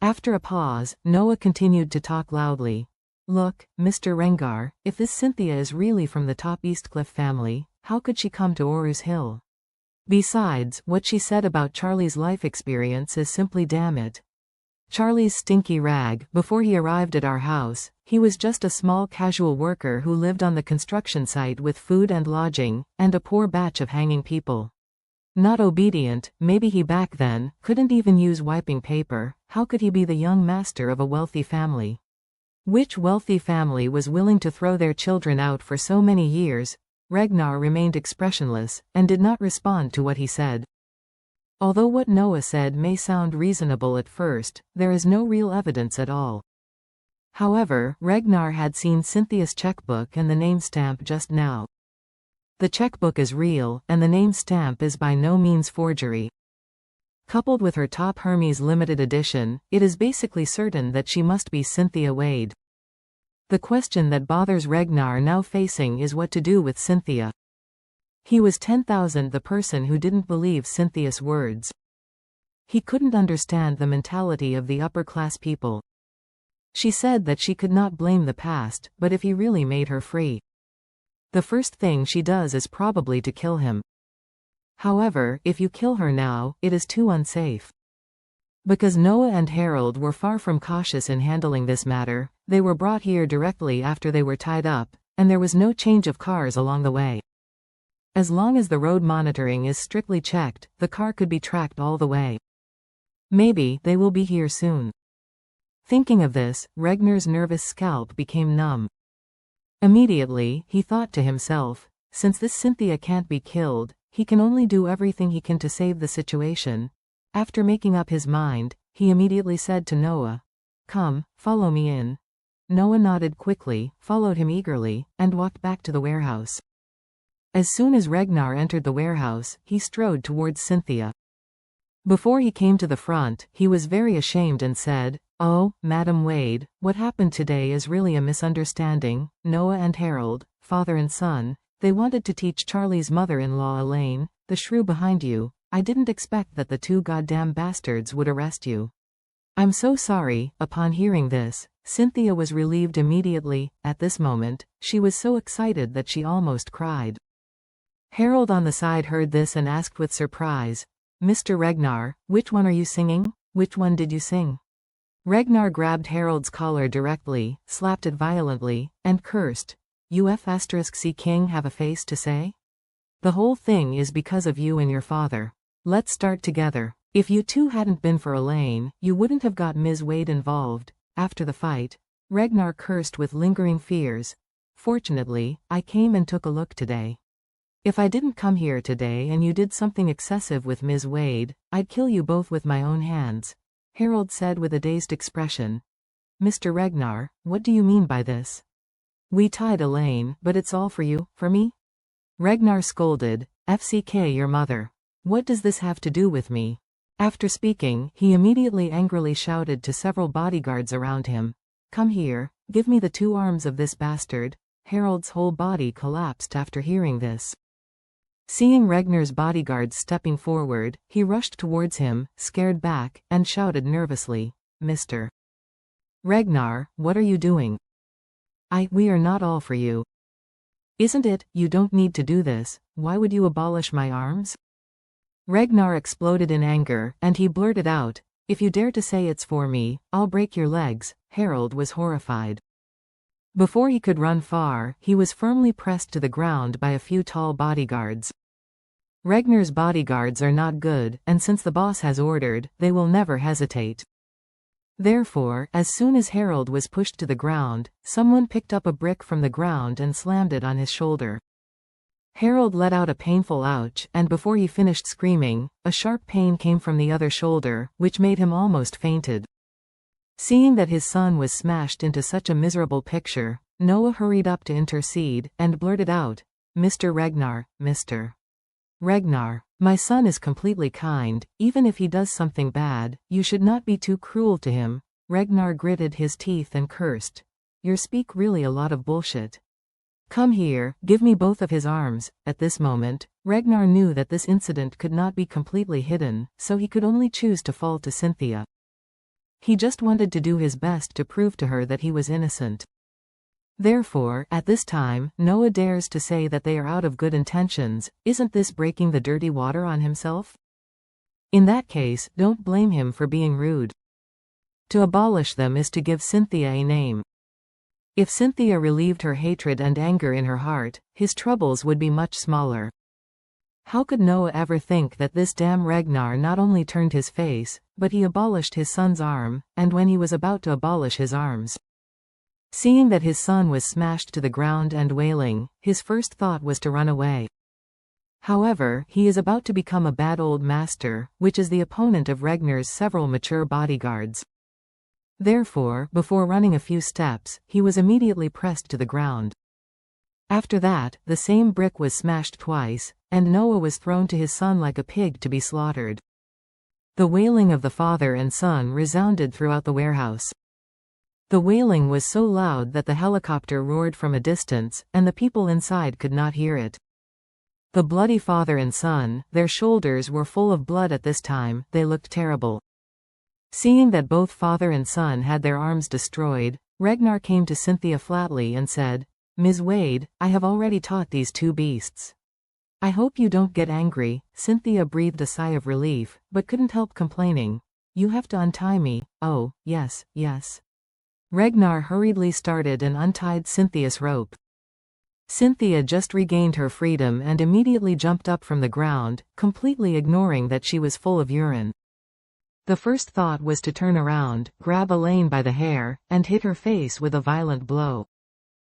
After a pause, Noah continued to talk loudly. Look, Mr. Rengar, if this Cynthia is really from the top Eastcliff family, how could she come to Oru's Hill? Besides, what she said about Charlie's life experience is simply damn it. Charlie's stinky rag. Before he arrived at our house, he was just a small casual worker who lived on the construction site with food and lodging, and a poor batch of hanging people. Not obedient, maybe he back then couldn't even use wiping paper. How could he be the young master of a wealthy family? Which wealthy family was willing to throw their children out for so many years? Ragnar remained expressionless, and did not respond to what he said. Although what Noah said may sound reasonable at first, there is no real evidence at all. However, Ragnar had seen Cynthia's checkbook and the name stamp just now. The checkbook is real, and the name stamp is by no means forgery. Coupled with her top Hermes limited edition, it is basically certain that she must be Cynthia Wade. The question that bothers Ragnar now facing is what to do with Cynthia. He was 10,000 the person who didn't believe Cynthia's words. He couldn't understand the mentality of the upper-class people. She said that she could not blame the past, but if he really made her free, the first thing she does is probably to kill him. However, if you kill her now, it is too unsafe. Because Noah and Harold were far from cautious in handling this matter, they were brought here directly after they were tied up, and there was no change of cars along the way. As long as the road monitoring is strictly checked, the car could be tracked all the way. Maybe they will be here soon. Thinking of this, Ragnar's nervous scalp became numb. Immediately, he thought to himself, since this Cynthia can't be killed, he can only do everything he can to save the situation. After making up his mind, he immediately said to Noah, "Come, follow me in." Noah nodded quickly, followed him eagerly, and walked back to the warehouse. As soon as Ragnar entered the warehouse, he strode towards Cynthia. Before he came to the front, he was very ashamed and said, "Oh, Madam Wade, what happened today is really a misunderstanding. Noah and Harold, father and son, they wanted to teach Charlie's mother-in-law Elaine, the shrew behind you. I didn't expect that the two goddamn bastards would arrest you. I'm so sorry." Upon hearing this, Cynthia was relieved immediately. At this moment, she was so excited that she almost cried. Harold on the side heard this and asked with surprise, "Mr. Ragnar, which one are you singing? Which one did you sing?" Ragnar grabbed Harold's collar directly, slapped it violently, and cursed, "You F*** king have a face to say? The whole thing is because of you and your father. Let's start together. If you two hadn't been for Elaine, you wouldn't have got Ms. Wade involved." After the fight, Ragnar cursed with lingering fears. "Fortunately, I came and took a look today. If I didn't come here today and you did something excessive with Ms. Wade, I'd kill you both with my own hands," Harold said with a dazed expression. "Mr. Ragnar, what do you mean by this? We tied Elaine, but it's all for you, for me?" Ragnar scolded, "FCK your mother. What does this have to do with me?" After speaking, he immediately angrily shouted to several bodyguards around him, "Come here, give me the 2 arms of this bastard." Harold's whole body collapsed after hearing this. Seeing Ragnar's bodyguards stepping forward, he rushed towards him, scared back, and shouted nervously, "Mr. Ragnar, what are you doing? We are not all for you. Isn't it? You don't need to do this. Why would you abolish my arms?" Ragnar exploded in anger, and he blurted out, "If you dare to say it's for me, I'll break your legs." Harold was horrified. Before he could run far, he was firmly pressed to the ground by a few tall bodyguards. Ragnar's bodyguards are not good, and since the boss has ordered, they will never hesitate. Therefore, as soon as Harold was pushed to the ground, someone picked up a brick from the ground and slammed it on his shoulder. Harold let out a painful ouch, and before he finished screaming, a sharp pain came from the other shoulder, which made him almost fainted. Seeing that his son was smashed into such a miserable picture, Noah hurried up to intercede, and blurted out, "Mr. Ragnar, Mr. Ragnar, my son is completely kind. Even if he does something bad, you should not be too cruel to him." Ragnar gritted his teeth and cursed, "You speak really a lot of bullshit. Come here, give me both of his arms." At this moment, Ragnar knew that this incident could not be completely hidden, so he could only choose to fall to Cynthia. He just wanted to do his best to prove to her that he was innocent. Therefore, at this time, Noah dares to say that they are out of good intentions. Isn't this breaking the dirty water on himself? In that case, don't blame him for being rude. To abolish them is to give Cynthia a name. If Cynthia relieved her hatred and anger in her heart, his troubles would be much smaller. How could Noah ever think that this damn Ragnar not only turned his face, but he abolished his son's arm, and when he was about to abolish his arms. Seeing that his son was smashed to the ground and wailing, his first thought was to run away. However, he is about to become a bad old master, which is the opponent of Ragnar's several mature bodyguards. Therefore, before running a few steps, he was immediately pressed to the ground. After that, the same brick was smashed twice, and Noah was thrown to his son like a pig to be slaughtered. The wailing of the father and son resounded throughout the warehouse. The wailing was so loud that the helicopter roared from a distance, and the people inside could not hear it. The bloody father and son, their shoulders were full of blood at this time, they looked terrible. Seeing that both father and son had their arms destroyed, Ragnar came to Cynthia flatly and said, "Ms. Wade, I have already taught these two beasts. I hope you don't get angry." Cynthia breathed a sigh of relief, but couldn't help complaining. "You have to untie me." "Oh, yes, yes." Ragnar hurriedly started and untied Cynthia's rope. Cynthia just regained her freedom and immediately jumped up from the ground, completely ignoring that she was full of urine. The first thought was to turn around, grab Elaine by the hair, and hit her face with a violent blow.